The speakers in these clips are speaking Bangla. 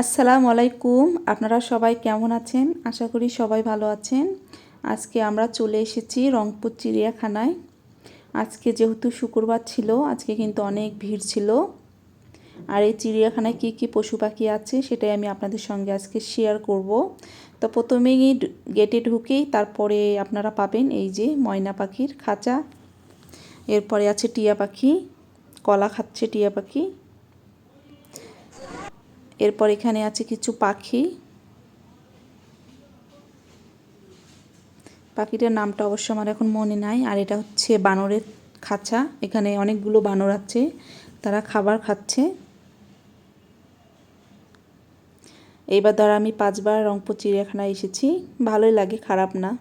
আসসালামু আলাইকুম। আপনারা সবাই কেমন আছেন? আশা করি সবাই ভালো আছেন। আজকে আমরা চলে এসেছি রংপুর চিড়িয়াখানায়। আজকে যেহেতু শুক্রবার ছিল, আজকে কিন্তু অনেক ভিড় ছিল। আর এই চিড়িয়াখানায় কী কী পশু পাখি আছে সেটাই আমি আপনাদের সঙ্গে আজকে শেয়ার করব। তো প্রথমেই গেটে ঢুকেই তারপরে আপনারা পাবেন এই যে ময়না পাখির খাঁচা, এরপরে আছে টিয়া পাখি, কলা খাচ্ছে টিয়া পাখি। এরপর এখানে আছে কিছু পাখি, পাখিটার নামটা অবশ্য আমার এখন মনে নাই। আর এটা হচ্ছে বানরের খাঁচা, এখানে অনেকগুলো বানর আছে, তারা খাবার খাচ্ছে। এইবার ধর আমি 5বার রংপুর চিড়িয়াখানায় এসেছি, ভালোই লাগে, খারাপ না।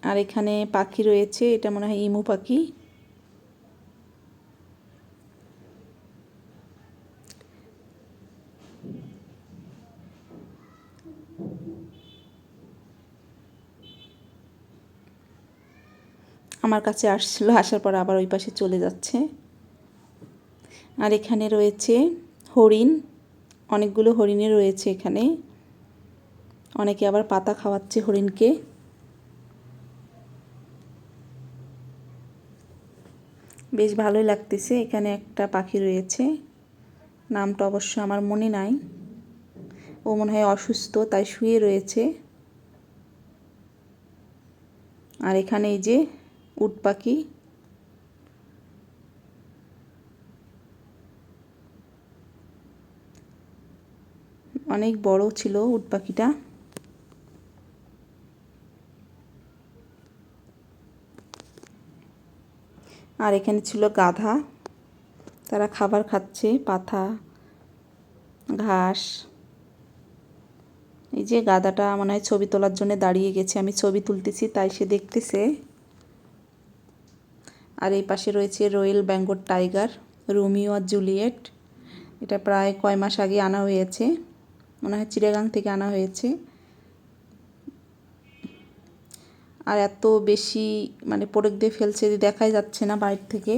আর এখানে পাখি রয়েছে, এটা মনে হয় ইমু পাখি। আমার কাছে আসছিল, আসার পর আবার ওই পাশে চলে যাচ্ছে। আর এখানে রয়েছে হরিণ, অনেকগুলো হরিণে রয়েছে এখানে। অনেকে আবার পাতা খাওয়াচ্ছে হরিণকে। বেশ ভালোই লাগতেছে। এখানে একটা পাখি রয়েছে, নামটা অবশ্য আমার মনে নাই। ও মনে হয় অসুস্থ, তাই শুয়ে রয়েছে। আর এখানে এই যে উট পাখি, অনেক বড় ছিল উট পাখিটা। আর এখানে ছিল গাধা, তারা খাবার খাচ্ছে, পাতা, ঘাস। এই যে গাধাটা মনে হয় ছবি তোলার জন্য দাঁড়িয়ে গেছে, আমি ছবি তুলতেছি তাই সে দেখতেছে। আর এই পাশে রয়েছে রয়্যাল বেঙ্গল টাইগার, রোমিও আর জুলিয়েট। এটা প্রায় কয় মাস আগে আনা হয়েছে, মনে হয় চিড়িয়াখানা থেকে আনা হয়েছে। আর এত বেশি মানে প্রোডাক্ট দিয়ে ফেলছে যে দেখাই যাচ্ছে না বাইরে থেকে।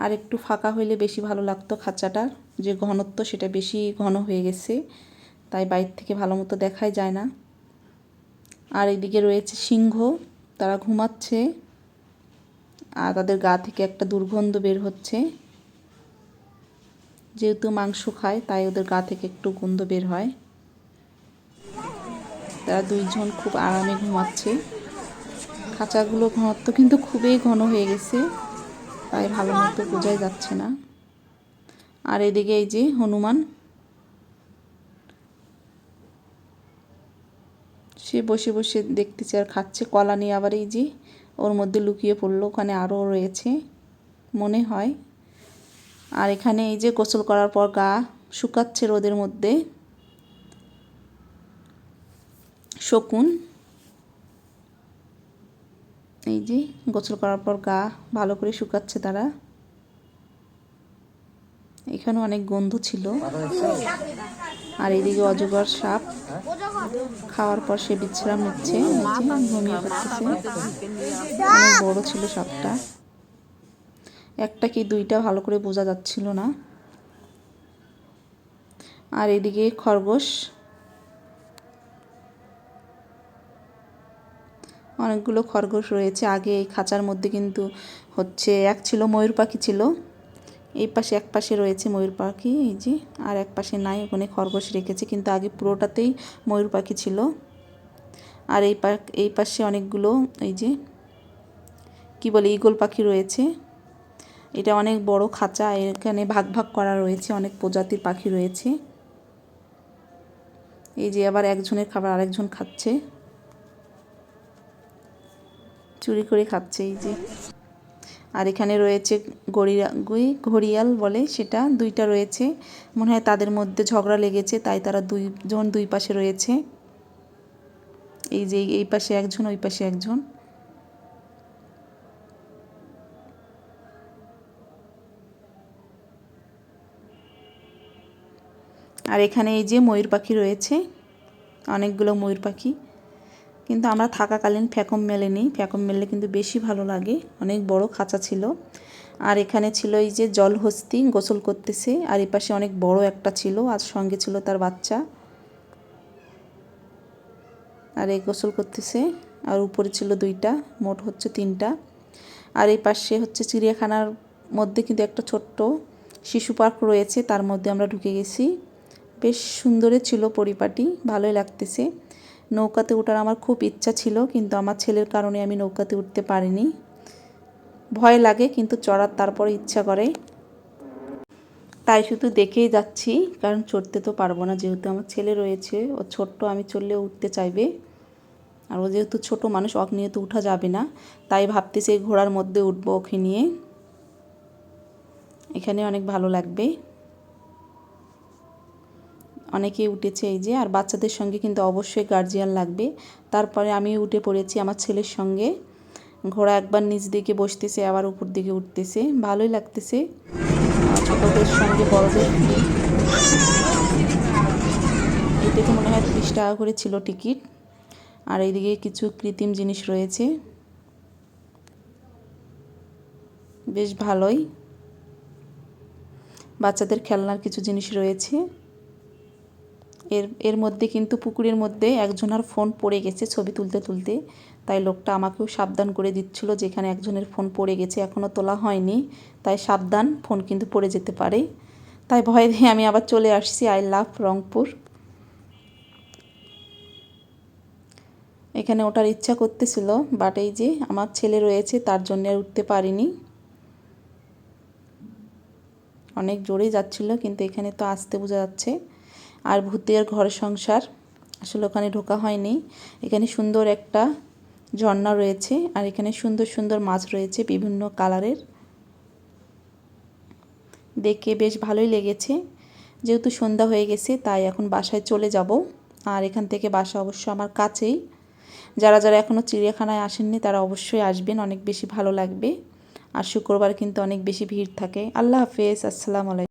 আর একটু ফাঁকা হইলে বেশি ভালো লাগতো, খাঁচাটার যে ঘনত্ব সেটা বেশি ঘন হয়ে গেছে, তাই বাইরে থেকে ভালো মতো দেখাই যায় না। আর এদিকে রয়েছে সিংহ, তারা ঘুমাচ্ছে। আর তাদের গা থেকে একটা দুর্গন্ধ বের হচ্ছে, যেহেতু মাংস খায় তাই ওদের গা থেকে একটু গন্ধ বের হয়। তারা দুইজন খুব আরামে ঘুমাচ্ছে। খাঁচাগুলো ঘনত্ব কিন্তু খুবই ঘন হয়ে গেছে, তাই ভালো মতো বোঝাই যাচ্ছে না। আর এদিকে এই যে হনুমান, সে বসে বসে দেখতেছে আর খাচ্ছে কলা নিয়ে। আবার এই যে ওর মধ্যে লুকিয়ে পড়লো, ওখানে আরও রয়েছে মনে হয়। আর এখানে এই যে গোসল করার পর গা শুকাচ্ছে রোদের মধ্যে শকুন। এই যে গোসল করার পর গা ভালো করে শুকাচ্ছে তারা। এখানে অনেক গন্ধ ছিল। আর এদিকে অজগর সাপ, খাওয়ার পর সে বিশ্রাম নিচ্ছে, ঘুমিয়ে পড়তেছে। অনেক বড় ছিল সাপটা, একটা কি দুইটা ভালো করে বোঝা যাচ্ছিল না। আর এদিকে খরগোশ, অনেকগুলো খরগোশ রয়েছে। আগে এই খাঁচার মধ্যে কিন্তু হচ্ছে এক ছিল ময়ূর পাখি ছিল, এই পাশে এক পাশে রয়েছে ময়ূর পাখি, এই যে। আর এক পাশে নাই, ওখানে খরগোশ রেখেছে, কিন্তু আগে পুরোটাতেই ময়ূর পাখি ছিল। আর এই পাশে অনেকগুলো এই যে কি বলে ঈগল পাখি রয়েছে। এটা অনেক বড় খাঁচা, এখানে ভাগ ভাগ করা রয়েছে, অনেক প্রজাতির পাখি রয়েছে। এই যে আবার একজনের খাবার আরেকজন খাচ্ছে, চুরি করে খাচ্ছে এই যে। আর এখানে রয়েছে ঘড়িয়াল বলে সেটা, দুইটা রয়েছে, মনে হয় তাদের মধ্যে ঝগড়া লেগেছে, তাই তারা দুইজন দুই পাশে রয়েছে। এই যে এই পাশে একজন, ওই পাশে একজন। আর এখানে এই যে ময়ূর পাখি রয়েছে, অনেকগুলো ময়ূর পাখি। কিন্তু আমরা থাকাকালীন ফ্যাকম মেলেনি, ফ্যাকম মেললে কিন্তু বেশি ভালো লাগে, অনেক বড় খাঁচা ছিল। আর এখানে ছিল এই যে জলহস্তি গোসল করতেছে, আর এই পাশে অনেক বড় একটা ছিল, আর সঙ্গে ছিল তার বাচ্চা, আর এই গোসল করতেছে। আর উপরে ছিল 2টা, মোট হচ্ছে 3টা। আর এই পাশে হচ্ছে চিড়িয়াখানার মধ্যে কিন্তু একটা ছোট্ট শিশু পার্ক রয়েছে, তার মধ্যে আমরা ঢুকে গেছি। বেশ সুন্দরই ছিল পরিপাটি, ভালোই লাগতেছে। নৌকাতে ওঠার আমার খুব ইচ্ছা ছিল, কিন্তু আমার ছেলের কারণে আমি নৌকাতে উঠতে পারিনি। ভয় লাগে কিন্তু চড়ার তারপরে ইচ্ছা করে, তাই শুধু দেখেই যাচ্ছি, কারণ চড়তে তো পারবো না, যেহেতু আমার ছেলে রয়েছে। ও ছোট্ট, আমি চললেও উঠতে চাইবে, আর ও যেহেতু ছোট মানুষ, ওকে নিয়ে তো উঠা যাবে না। তাই ভাবতেছি এই ঘোড়ার মধ্যে উঠবো ওকে নিয়ে, এখানে অনেক ভালো লাগবে। অনেকেই উঠেছে এই যে, আর বাচ্চাদের সঙ্গে কিন্তু অবশ্যই গার্জিয়ান লাগবে। তারপরে আমি উঠে পড়েছি আমার ছেলের সঙ্গে। ঘোড়া একবার নিচ দিকে বসতেছে, আবার উপর দিকে উঠতেছে, ভালোই লাগতেছে। ছোটদের সঙ্গে বড়দের ফ্রি। এটাতে মনে হয় 30 টাকা করে ছিল টিকিট। আর এইদিকে কিছু কৃত্রিম জিনিস রয়েছে, বেশ ভালোই। বাচ্চাদের খেলনার কিছু জিনিস রয়েছে। এর মধ্যে কিন্তু পুকুরের মধ্যে একজনের ফোন পড়ে গেছে ছবি তুলতে তুলতে, তাই লোকটা আমাকেও সাবধান করে দিচ্ছিল যে এখানে একজনের ফোন পড়ে গেছে, এখনও তোলা হয়নি, তাই সাবধান, ফোন কিন্তু পড়ে যেতে পারে। তাই ভয় দিয়ে আমি আবার চলে আসছি। I love Rangpur. এখানে ওঠার ইচ্ছা করতেছিল, বাট এই যে আমার ছেলে রয়েছে, তার জন্য আর উঠতে পারিনি। অনেক জোরেই যাচ্ছিল, কিন্তু এখানে তো আসতে বোঝা যাচ্ছে। আর ভূতের ঘর সংসার, আসলে ওখানে ঢোকা হয়নি। এখানে সুন্দর একটা ঝর্ণা রয়েছে, আর এখানে সুন্দর সুন্দর মাছ রয়েছে বিভিন্ন কালারের, দেখে বেশ ভালোই লেগেছে। যেহেতু সন্ধ্যা হয়ে গেছে, তাই এখন বাসায় চলে যাব। আর এখান থেকে বাসা অবশ্য আমার কাছেই। যারা যারা এখনও চিড়িয়াখানায় আসেননি তারা অবশ্যই আসবেন, অনেক বেশি ভালো লাগবে। আর শুক্রবার কিন্তু অনেক বেশি ভিড় থাকে। আল্লাহ হাফেজ, আসসালামু আলাইকুম।